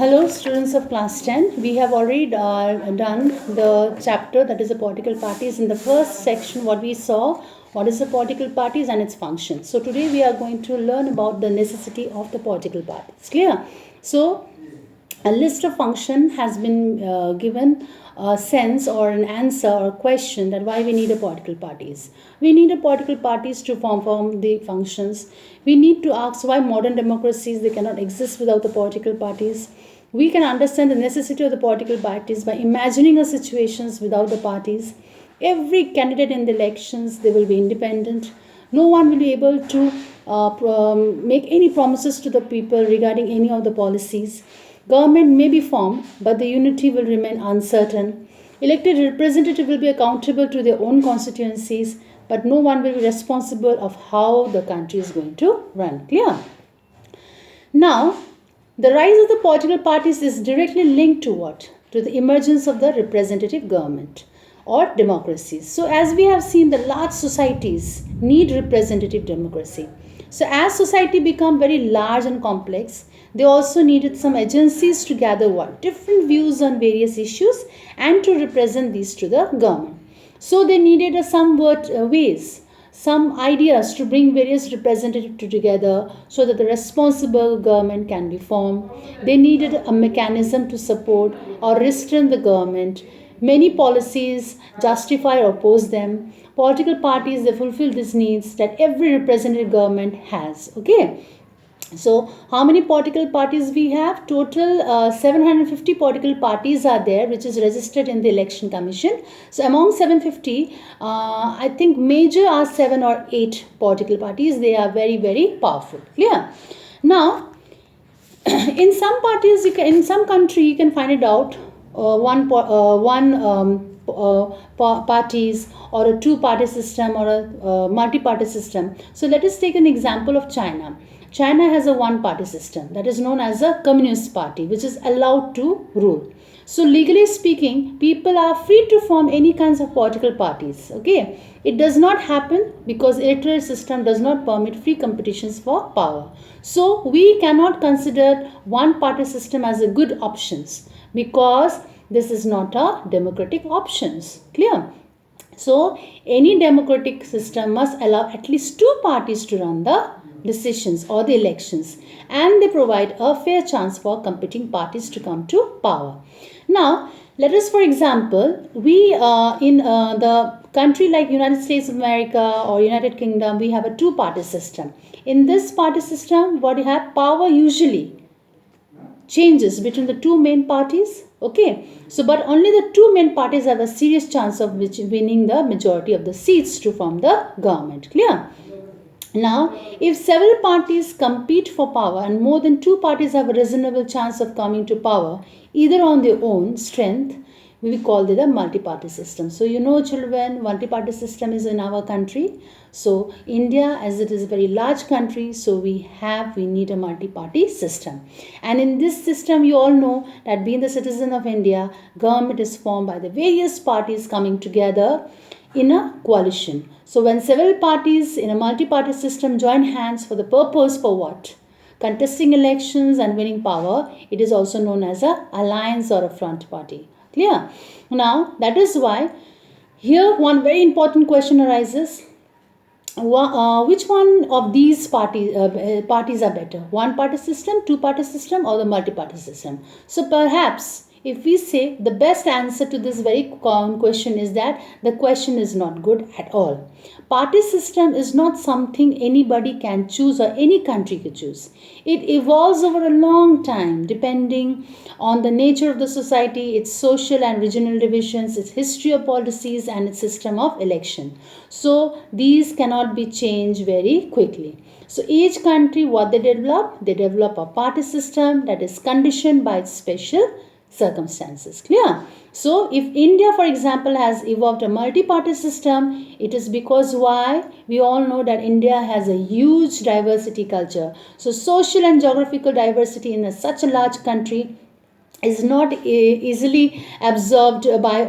Hello, students of class 10. We have already done the chapter that is the political parties. In the first section, what we saw, what is the political parties and its functions. So today we are going to learn about the necessity of the political parties. Clear? So a list of function has been given a sense or an answer or a question that why we need a political parties. We need a political parties to form the functions. We need to ask why modern democracies they cannot exist without the political parties. We can understand the necessity of the political parties by imagining a situations without the parties. Every candidate in the elections they will be independent. No one will be able to make any promises to the people regarding any of the policies. Government may be formed, but the unity will remain uncertain. Elected representative will be accountable to their own constituencies, but no one will be responsible of how the country is going to run. Clear? Now, the rise of the political parties is directly linked to what? To the emergence of the representative government or democracies. So as we have seen, the large societies need representative democracy. So as society become very large and complex, they also needed some agencies to gather what? Different views on various issues and to represent these to the government. So they needed a somewhat ways, some ideas to bring various representatives together so that the responsible government can be formed. They needed a mechanism to support or restrain the government. Many policies justify or oppose them. Political parties they fulfill these needs that every representative government has. Okay. So, how many political parties we have? Total 750 political parties are there, which is registered in the Election Commission. So, among 750, I think major are 7 or 8 political parties. They are very, very powerful. Clear? Now, in some parties, in some country, you can find it out. Parties or a two-party system or a multi-party system. So, let us take an example of China. China has a one-party system that is known as a communist party which is allowed to rule. So legally speaking, people are free to form any kinds of political parties. Okay, it does not happen because electoral system does not permit free competitions for power. So we cannot consider one-party system as a good options because this is not a democratic options. Clear? So any democratic system must allow at least two parties to run the decisions or the elections, and they provide a fair chance for competing parties to come to power. Now, let us, for example, we in the country like United States of America or United Kingdom, we have a two-party system. In this party system, what you have, power usually changes between the two main parties. Okay, so but only the two main parties have a serious chance of winning the majority of the seats to form the government. Clear? Now, if several parties compete for power and more than two parties have a reasonable chance of coming to power, either on their own strength, we call it a multi-party system. So, you know, children, multi-party system is in our country. So, India, as it is a very large country, so we need a multi-party system. And in this system, you all know that being the citizen of India, government is formed by the various parties coming together in a coalition. So when several parties in a multi-party system join hands for the purpose for what? Contesting elections and winning power, it is also known as a alliance or a front party. Clear? Now that is why here one very important question arises. Which one of these parties are better? One party system, two party system or the multi-party system? So perhaps if we say the best answer to this very common question is that the question is not good at all. Party system is not something anybody can choose or any country can choose. It evolves over a long time depending on the nature of the society, its social and regional divisions, its history of policies and its system of election. So these cannot be changed very quickly. So each country what they develop a party system that is conditioned by its special circumstances. Clear? So if India, for example, has evolved a multi-party system, it is because why? We all know that India has a huge diversity culture. So social and geographical diversity in such a large country is not easily absorbed by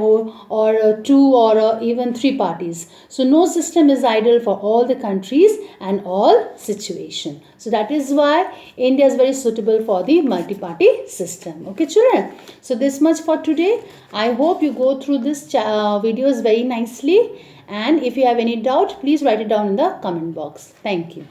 two or even three parties. So no system is ideal for all the countries and all situation. So that is why India is very suitable for the multi-party system. Okay children, so this much for today. I hope you go through this videos very nicely, and if you have any doubt, please write it down in the comment box. Thank you.